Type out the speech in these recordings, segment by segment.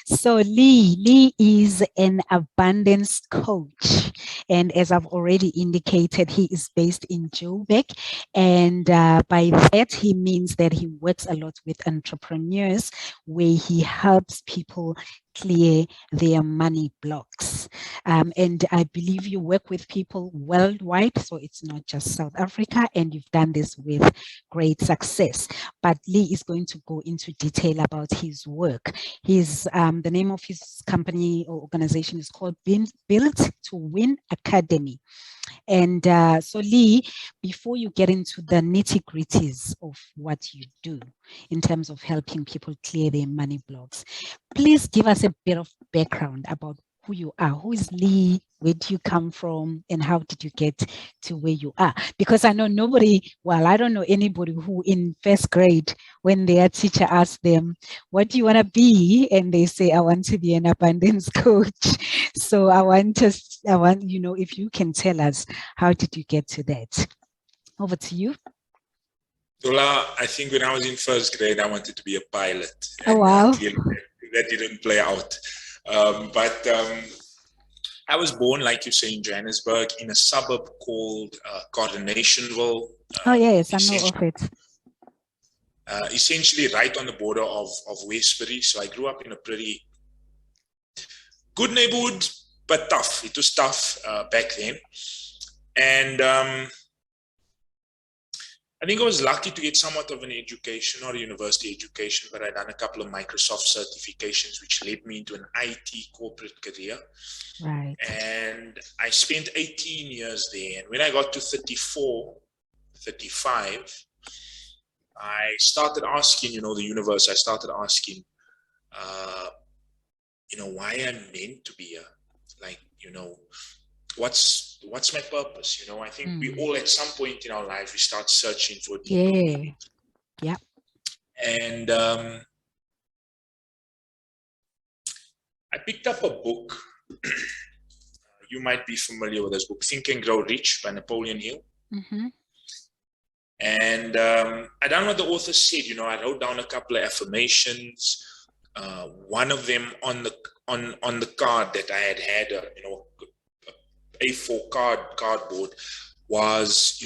So Lee is an abundance coach. And as I've already indicated, he is based in Joburg. And by that, he means that he works a lot with entrepreneurs where he helps people clear their money blocks. And I believe you work with people worldwide, so it's not just South Africa, and you've done this with great success. But Lee is going to go into detail about his work. The name of his company or organization is called Built to Win Academy. And so, Lee, before you get into the nitty gritties of what you do in terms of helping people clear their money blocks, please give us a bit of background about who you are. Who is Lee? Where do you come from? And how did you get to where you are? Because I know I don't know anybody who in first grade, when their teacher asked them, what do you want to be? And they say, I want to be an abundance coach. So if you can tell us, how did you get to that? Over to you. Dola, I think when I was in first grade, I wanted to be a pilot. Oh, wow. Clearly that didn't play out. But I was born, like you say, in Johannesburg, in a suburb called Coronationville. Oh, yes, I know of it. Essentially right on the border of Westbury. So I grew up in a pretty good neighborhood, but tough. It was tough back then. And I think I was lucky to get somewhat of an education, not a university education, but I'd done a couple of Microsoft certifications, which led me into an IT corporate career. Right. And I spent 18 years there. And when I got to 34, 35, I started asking, the universe, I started asking, why I'm meant to be here. Like, what's my purpose? I think we all at some point in our life, we start searching for a deeper meaning. Yeah. And I picked up a book. You might be familiar with this book, Think and Grow Rich by Napoleon Hill. Mm-hmm. And I done what the author said. I wrote down a couple of affirmations. One of them on the card that I had A4 cardboard was,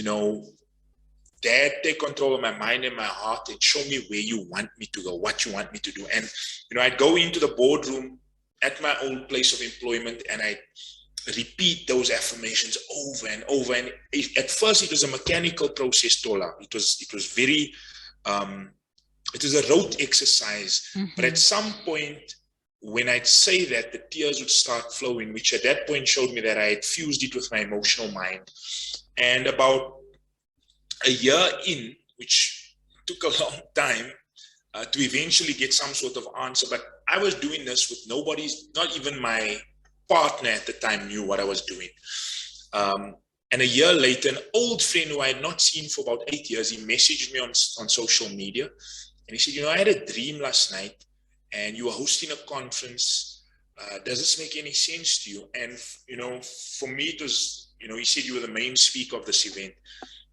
Dad, take control of my mind and my heart and show me where you want me to go, what you want me to do. And, I'd go into the boardroom at my old place of employment and I repeat those affirmations over and over. And at first it was a mechanical process, Tola. It was very, it was a rote exercise. Mm-hmm. But at some point, when I'd say that, the tears would start flowing, which at that point showed me that I had fused it with my emotional mind. And about a year in, which took a long time to eventually get some sort of answer, but I was doing this with not even my partner at the time knew what I was doing. And a year later, an old friend who I had not seen for about 8 years, he messaged me on social media. And he said, I had a dream last night and you were hosting a conference. Does this make any sense to you? And, for me, it was, he said you were the main speaker of this event.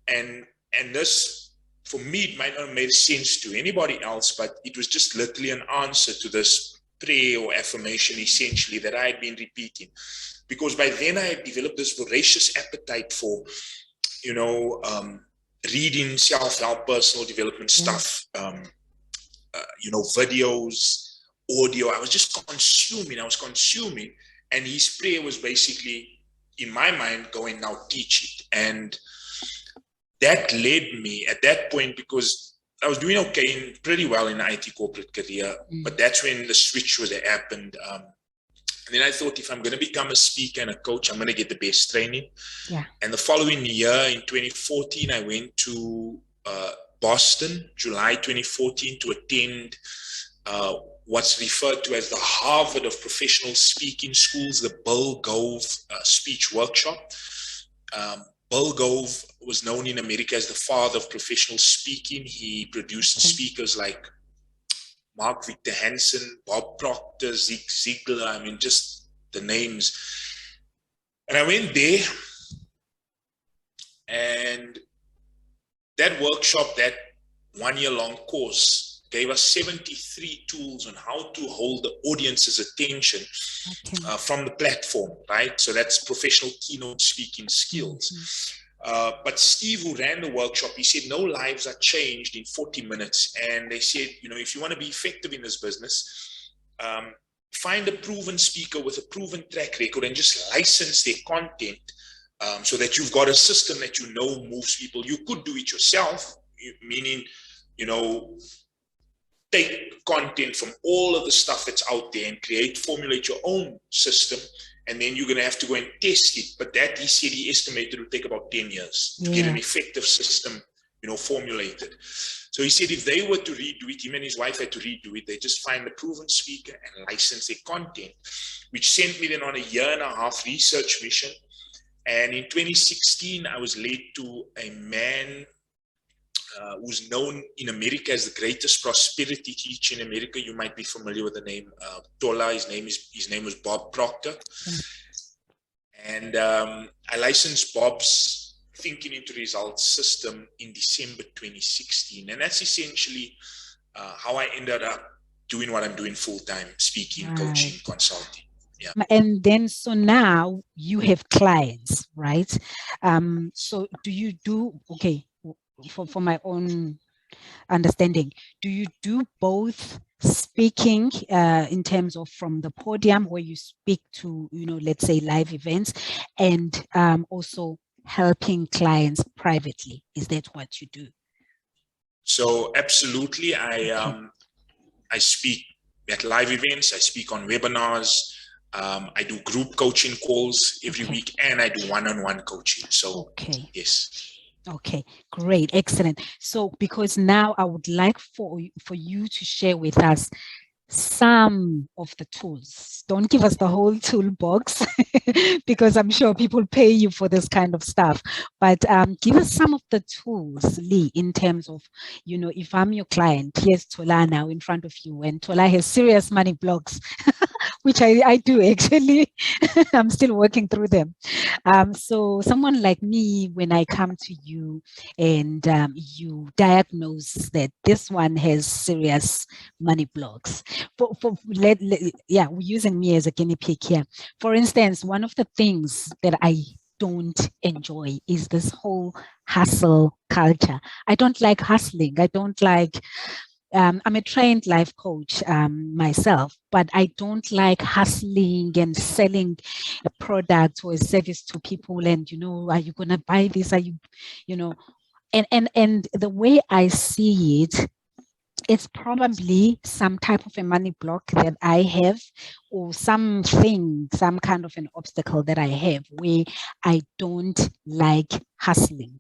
And this, for me, it might not have made sense to anybody else, but it was just literally an answer to this prayer or affirmation, essentially, that I had been repeating. Because by then I had developed this voracious appetite for, reading self-help, personal development stuff, videos, audio. I was just consuming. And his prayer was basically, in my mind, going, now teach it. And that led me at that point, because I was doing okay, pretty well in the IT corporate career, but that's when the switch was happened. And then I thought, if I'm going to become a speaker and a coach, I'm going to get the best training. Yeah. And the following year, in 2014, I went to Boston, July 2014, to attend what's referred to as the Harvard of Professional Speaking Schools, the Bill Gove Speech Workshop. Bill Gove was known in America as the father of professional speaking. He produced speakers like Mark Victor Hansen, Bob Proctor, Zig Ziglar, just the names. And I went there, and that workshop, that 1 year long course, gave us 73 tools on how to hold the audience's attention from the platform, right? So that's professional keynote speaking skills. But Steve, who ran the workshop, he said, no lives are changed in 40 minutes. And they said, you know, if you want to be effective in this business, find a proven speaker with a proven track record and just license their content so that you've got a system that you know moves people. You could do it yourself, meaning, you know, take content from all of the stuff that's out there and formulate your own system. And then you're going to have to go and test it. But that, he said, he estimated it would take about 10 years to get an effective system, you know, formulated. So he said if they were to redo it, him and his wife had to redo it, they just find a proven speaker and license their content, which sent me then on a 1.5 year research mission. And in 2016, I was led to a man who's known in America as the greatest prosperity teacher in America. You might be familiar with the name Tola. His name was Bob Proctor. And I licensed Bob's Thinking into Results system in December 2016. And that's essentially how I ended up doing what I'm doing full-time, speaking, coaching, consulting. Yeah. And then, so now you have clients, right? So do you do, okay, for my own understanding, do you do both speaking in terms of from the podium where you speak to, you know, let's say live events, and also helping clients privately? Is that what you do? So absolutely. I speak at live events, I speak on webinars, I do group coaching calls every week, and I do one-on-one coaching. So yes. Okay, great, excellent. So because now I would like for you to share with us some of the tools. Don't give us the whole toolbox because I'm sure people pay you for this kind of stuff. But give us some of the tools, Lee, in terms of, you know, if I'm your client, here's Tola now in front of you, and Tola has serious money blocks, which I do actually. I'm still working through them. So someone like me, when I come to you and you diagnose that this one has serious money blocks, we're using me as a guinea pig here. For instance, one of the things that I don't enjoy is this whole hustle culture. I don't like hustling. I don't like I'm a trained life coach myself, but I don't like hustling and selling a product or a service to people. And, you know, are you going to buy this? Are you, you know, and the way I see it, it's probably some type of a money block that I have, or something, some kind of an obstacle that I have where I don't like hustling.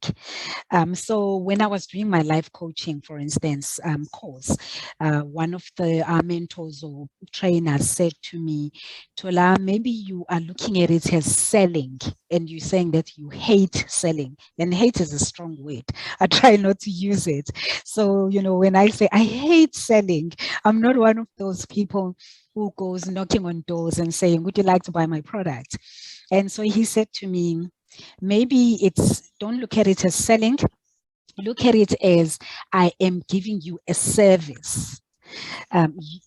So when I was doing my life coaching, for instance, course, one of the mentors or trainers said to me, Tola, maybe you are looking at it as selling, and you're saying that you hate selling. And hate is a strong word. I try not to use it. So, you know, when I say I hate selling, I'm not one of those people who goes knocking on doors and saying, would you like to buy my product? And so he said to me, maybe don't look at it as selling, look at it as I am giving you a service.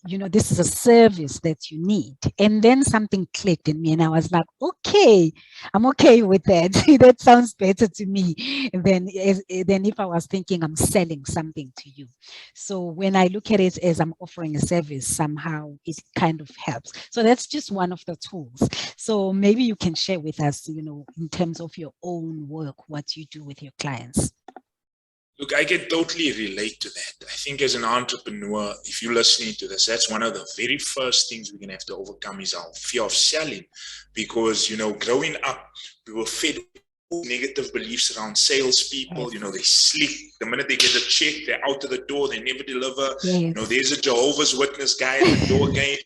You know, this is a service that you need. And then something clicked in me and I was like, okay, I'm okay with that. That sounds better to me than if I was thinking I'm selling something to you. So when I look at it as I'm offering a service, somehow it kind of helps. So that's just one of the tools. So maybe you can share with us, you know, in terms of your own work, what you do with your clients. Look, I can totally relate to that. I think as an entrepreneur, if you're listening to this, that's one of the very first things we're going to have to overcome is our fear of selling. Because, you know, growing up, we were fed negative beliefs around salespeople. You know, they slick. The minute they get a check, they're out of the door. They never deliver. You know, there's a Jehovah's Witness guy at the door again.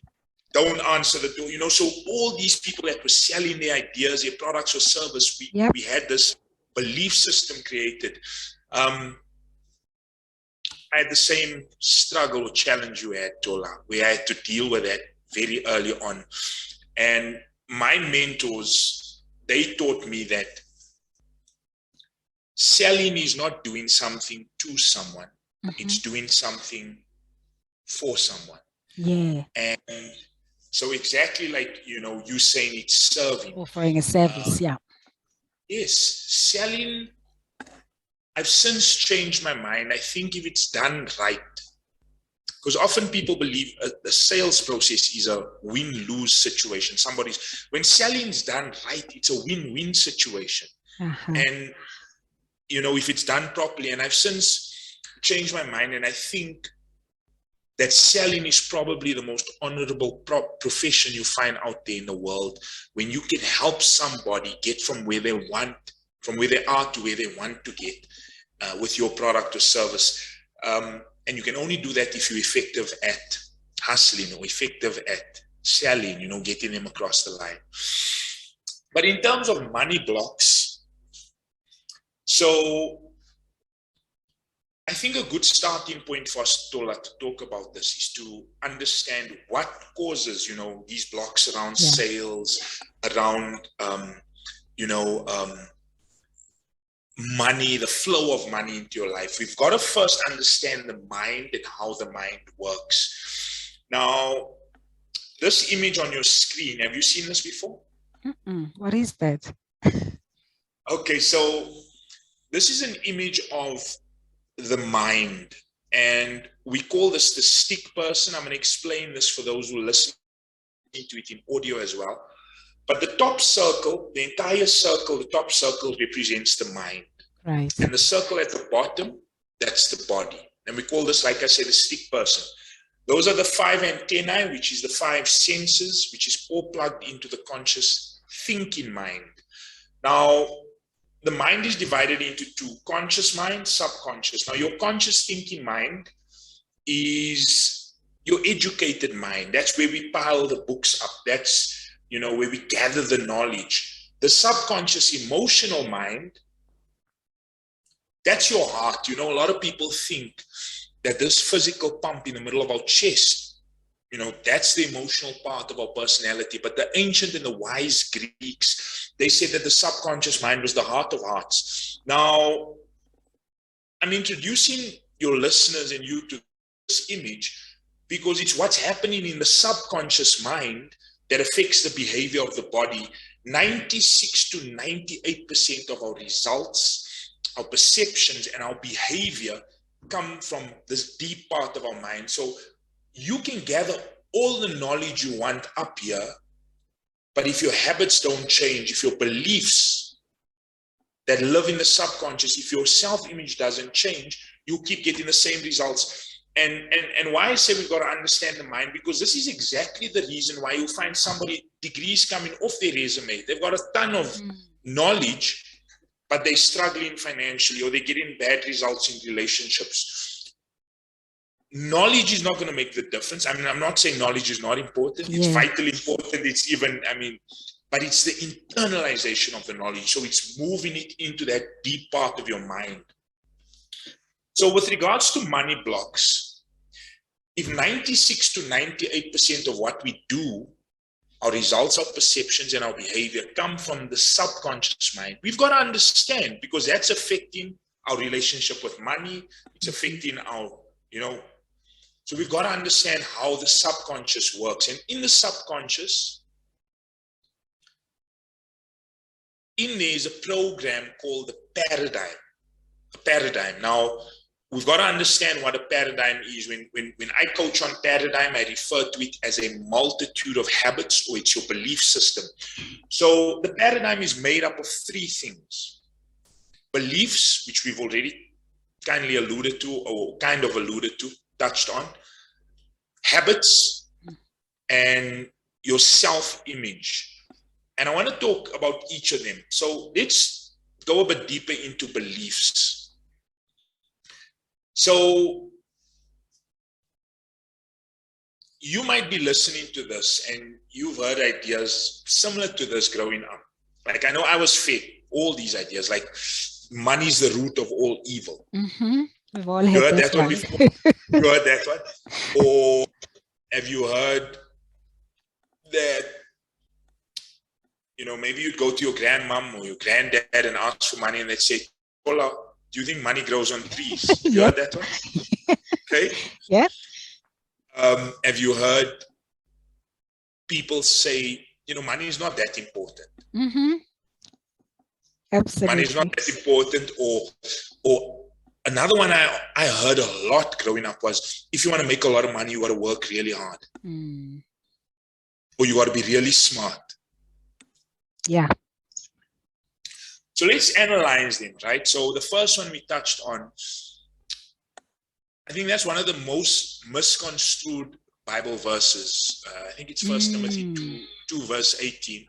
Don't answer the door. You know, so all these people that were selling their ideas, their products or service, we had this belief system created. I had the same struggle or challenge you had, Tola, where I had to deal with that very early on. And my mentors, they taught me that selling is not doing something to someone. It's doing something for someone. Yeah. And so exactly like, you saying it's serving. Offering a service. Yeah. Yes, selling, I've since changed my mind. I think if it's done right, because often people believe the sales process is a win-lose situation. When selling is done right, it's a win-win situation. And, if it's done properly, and I've since changed my mind, and I think that selling is probably the most honorable profession you find out there in the world, when you can help somebody get from where they are to where they want to get with your product or service. And you can only do that if you're effective at hustling or effective at selling, getting them across the line. But in terms of money blocks, so I think a good starting point for us to talk about this is to understand what causes, these blocks around sales, around, money, the flow of money into your life. We've got to first understand the mind and how the mind works. Now, this image on your screen, have you seen this before? What is that? Okay, so this is an image of the mind, and we call this the stick person. I'm going to explain this for those who listen to it in audio as well. But the top circle, the entire circle, the top circle represents the mind. Right. And the circle at the bottom, that's the body. And we call this, like I said, the stick person. Those are the 5 antennae, which is the 5 senses, which is all plugged into the conscious thinking mind. Now, the mind is divided into 2, conscious mind, subconscious. Now, your conscious thinking mind is your educated mind. That's where we pile the books up. That's, where we gather the knowledge. The subconscious emotional mind, that's your heart. A lot of people think that this physical pump in the middle of our chest, that's the emotional part of our personality. But the ancient and the wise Greeks, they said that the subconscious mind was the heart of hearts. Now, I'm introducing your listeners and you to this image because it's what's happening in the subconscious mind that affects the behavior of the body. 96 to 98% of our results, our perceptions, and our behavior come from this deep part of our mind. So you can gather all the knowledge you want up here, but if your habits don't change, if your beliefs that live in the subconscious, if your self-image doesn't change, you keep getting the same results. And why I say we've got to understand the mind, because this is exactly the reason why you find somebody, degrees coming off their resume. They've got a ton of knowledge, but they're struggling financially, or they're getting bad results in relationships. Knowledge is not going to make the difference. I mean, I'm not saying knowledge is not important. It's vitally important. It's even, but it's the internalization of the knowledge. So it's moving it into that deep part of your mind. So with regards to money blocks, if 96 to 98% of what we do, our results, our perceptions, and our behavior come from the subconscious mind, we've got to understand, because that's affecting our relationship with money. It's affecting our, so we've got to understand how the subconscious works. And in the subconscious, in there is a program called the paradigm. A paradigm. Now, we've got to understand what a paradigm is. When I coach on paradigm, I refer to it as a multitude of habits, or it's your belief system. So the paradigm is made up of 3 things. Beliefs, which we've already kindly alluded to, or kind of alluded to, touched on. Habits, and your self-image. And I want to talk about each of them. So let's go a bit deeper into beliefs. So you might be listening to this and you've heard ideas similar to this growing up. Like, I know I was fed all these ideas, like money is the root of all evil. We've all heard that one before. You heard that one? Or have you heard that, maybe you'd go to your grandmom or your granddad and ask for money, and they'd say, "Paula, do you think money grows on trees?" You heard that one? Okay. Yeah. Have you heard people say, money is not that important? Mm-hmm. Money is not Absolutely. that important, or another one I heard a lot growing up was, if you want to make a lot of money, you got to work really hard. Or you got to be really smart. Yeah. So let's analyze them, right? So the first one we touched on, I think that's one of the most misconstrued Bible verses. I think it's 1 Timothy 2 verse 18,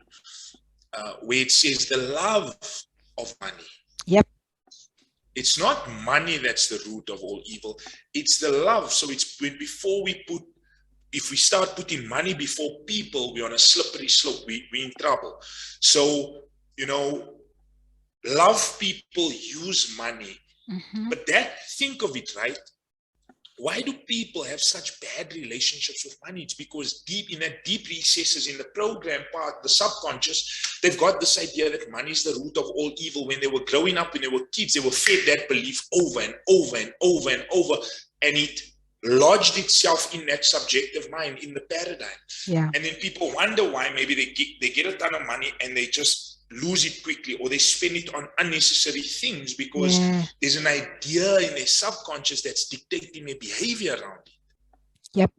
where it says the love of money. Yep. It's not money that's the root of all evil. It's the love. So it's if we start putting money before people, we're on a slippery slope. We're in trouble. So, love people, use money. But think of it, right? Why do people have such bad relationships with money? It's because in that deep recesses in the program part, the subconscious, they've got this idea that money is the root of all evil. When they were growing up, when they were kids, they were fed that belief over and over and over and over. And it lodged itself in that subjective mind, in the paradigm. Yeah. And then people wonder why maybe they get a ton of money and they just lose it quickly, or they spend it on unnecessary things, because there's an idea in their subconscious that's dictating their behavior around it. Yep,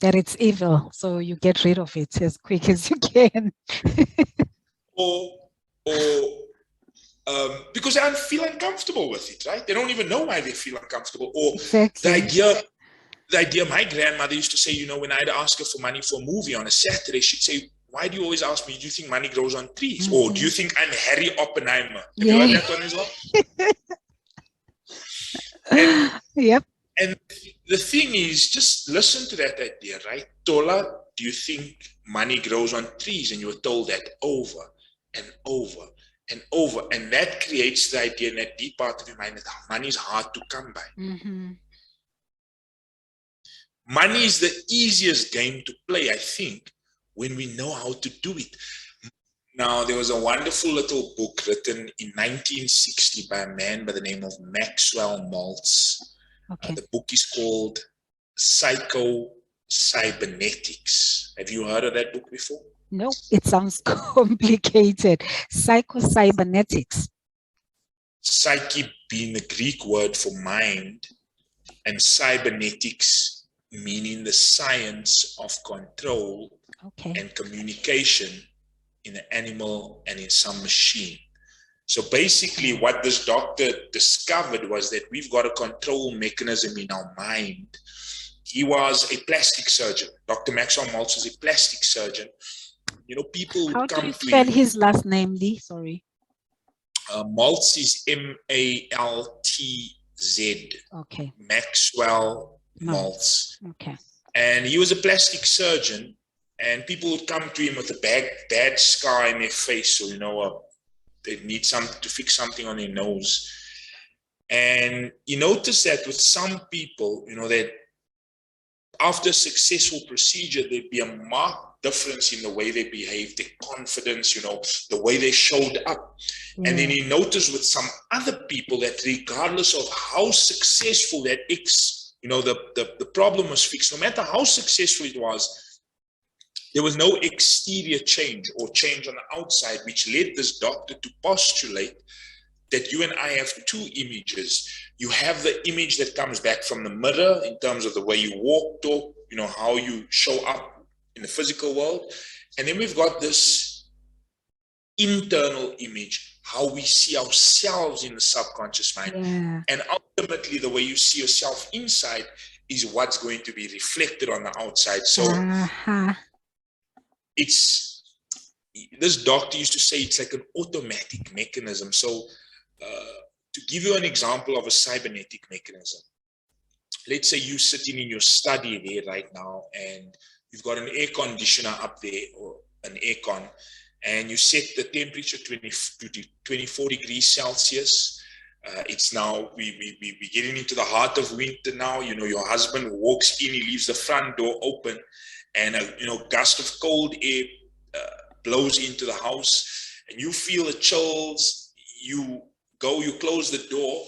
that it's evil, so you get rid of it as quick as you can. or because they feel uncomfortable with it, right? They don't even know why they feel uncomfortable. Or exactly. the idea my grandmother used to say, when I'd ask her for money for a movie on a Saturday, she'd say, why do you always ask me, do you think money grows on trees? Or do you think I'm Harry Oppenheimer? Have you heard that one as well? Yep. And the thing is, just listen to that idea, right? Tola, do you think money grows on trees? And you were told that over and over and over. And that creates the idea in that deep part of your mind that money is hard to come by. Money is the easiest game to play, I think, when we know how to do it. Now, there was a wonderful little book written in 1960 by a man by the name of Maxwell Maltz. The book is called Psycho-Cybernetics. Have you heard of that book before? No, it sounds complicated. Psycho-Cybernetics. Psyche being the Greek word for mind, and cybernetics meaning the science of control and communication in an animal and in some machine. So basically what this doctor discovered was that we've got a control mechanism in our mind. He was a plastic surgeon. Dr. Maxwell Maltz was a plastic surgeon. People would come to him. How do you spell his last name, Lee? Sorry. Maltz is M-A-L-T-Z. Okay. Maxwell Maltz. Okay. And he was a plastic surgeon, and people would come to him with a bad scar in their face, or they need to fix something on their nose. And he noticed that with some people, that after a successful procedure, there'd be a marked difference in the way they behaved, their confidence, the way they showed up. And then he noticed with some other people that regardless of how successful that the problem was fixed, no matter how successful it was, there was no exterior change or change on the outside, which led this doctor to postulate that you and I have two images. You have the image that comes back from the mirror in terms of the way you walk, talk, how you show up in the physical world. And then we've got this internal image, how we see ourselves in the subconscious mind. And ultimately, the way you see yourself inside is what's going to be reflected on the outside. So this doctor used to say it's like an automatic mechanism. So to give you an example of a cybernetic mechanism, let's say you're sitting in your study there right now, and you've got an air conditioner up there, or an aircon, and you set the temperature to 24 degrees Celsius. It's now, we're getting into the heart of winter now. Your husband walks in, he leaves the front door open, and a gust of cold air blows into the house, and you feel the chills. You close the door,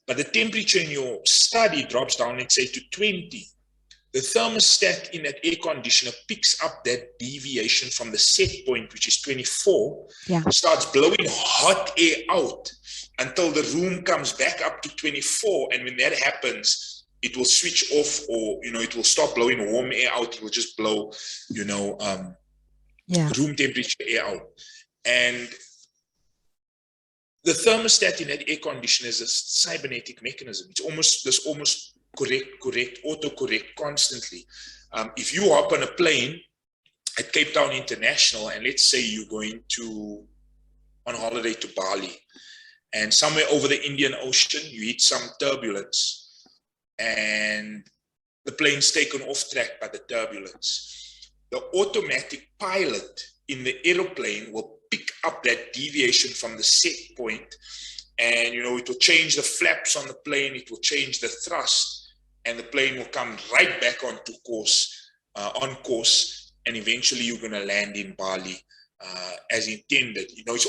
but the temperature in your study drops down, let's say, to 20. the thermostat in that air conditioner picks up that deviation from the set point, which is 24, starts blowing hot air out until the room comes back up to 24. And when that happens, it will switch off, or, it will stop blowing warm air out. It will just blow, room temperature air out. And the thermostat in that air conditioner is a cybernetic mechanism. It's almost correct, autocorrect constantly. If you hop on a plane at Cape Town International, and let's say you're going on holiday to Bali, and somewhere over the Indian Ocean, you hit some turbulence, and the plane's taken off track by the turbulence. The automatic pilot in the aeroplane will pick up that deviation from the set point, and it will change the flaps on the plane, it will change the thrust, and the plane will come right back on course, and eventually you're going to land in Bali as intended. It's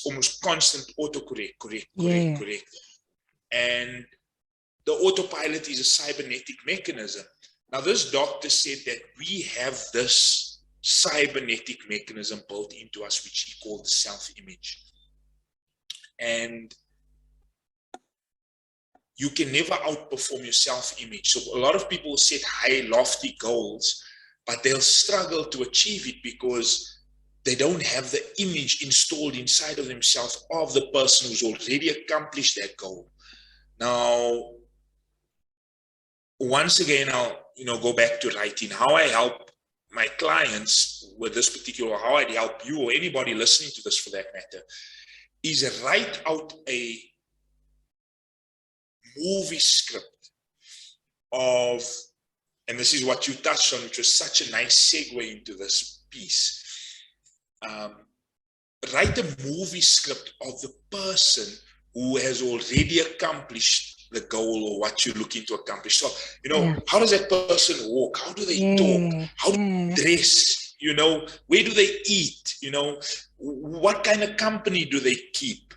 almost constant autocorrect, correct. And the autopilot is a cybernetic mechanism. Now, this doctor said that we have this cybernetic mechanism built into us, which he called self-image. And you can never outperform your self-image. So a lot of people set high, lofty goals, but they'll struggle to achieve it because they don't have the image installed inside of themselves of the person who's already accomplished that goal. Now, once again, I'll go back to writing. How I help my clients with this particular, how I'd help you or anybody listening to this for that matter, is write out a movie script of, and this is what you touched on, which was such a nice segue into this piece. Write a movie script of the person who has already accomplished the goal or what you're looking to accomplish. So, how does that person walk? How do they talk? How do they dress? Where do they eat? What kind of company do they keep?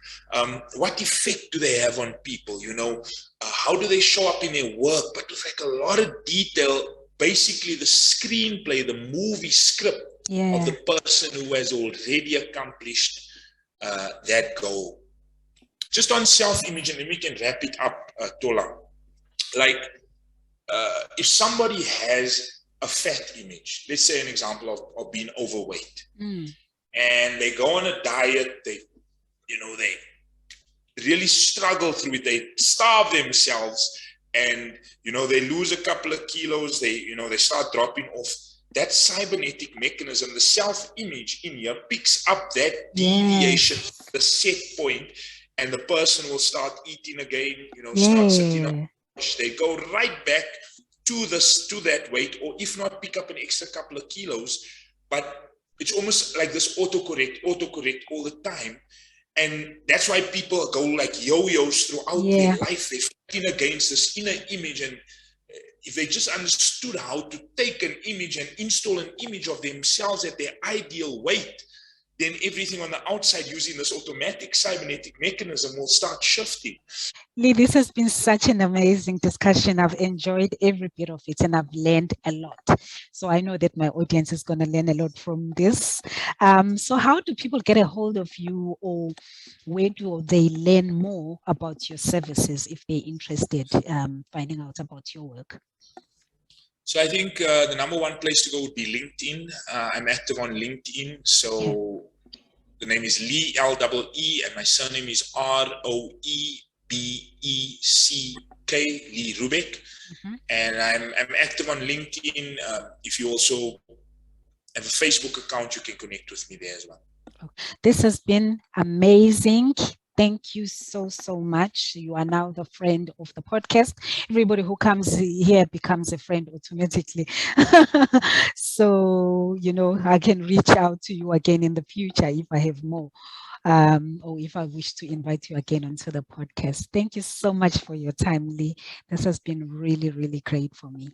What effect do they have on people? How do they show up in their work? But with like a lot of detail, basically the screenplay, the movie script of the person who has already accomplished that goal. Just on self-image, and then we can wrap it up, Tola. Like, if somebody has a fat image, let's say an example of being overweight, and they go on a diet, they really struggle through it, they starve themselves, and they lose a couple of kilos, they start dropping off. That cybernetic mechanism, the self-image in here, picks up that deviation, the set point, and the person will start eating again, start sitting on. They go right back to that weight, or if not, pick up an extra couple of kilos. But it's almost like this autocorrect all the time. And that's why people go like yo-yos throughout their life. They're fighting against this inner image. And if they just understood how to take an image and install an image of themselves at their ideal weight, then everything on the outside using this automatic cybernetic mechanism will start shifting. Lee, this has been such an amazing discussion. I've enjoyed every bit of it and I've learned a lot. So I know that my audience is going to learn a lot from this. So how do people get a hold of you, or where do they learn more about your services if they're interested finding out about your work? So I think the number one place to go would be LinkedIn. I'm active on LinkedIn. So the name is Lee, L-E-E, and my surname is R-O-E-B-E-C-K, Lee Roebeck. And I'm active on LinkedIn. If you also have a Facebook account, you can connect with me there as well. This has been amazing. Thank you so much. You are now the friend of the podcast. Everybody who comes here becomes a friend automatically. So, I can reach out to you again in the future if I have more, or if I wish to invite you again onto the podcast. Thank you so much for your time, Lee. This has been really, really great for me.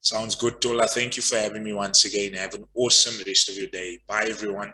Sounds good, Tola. Thank you for having me once again. Have an awesome rest of your day. Bye, everyone.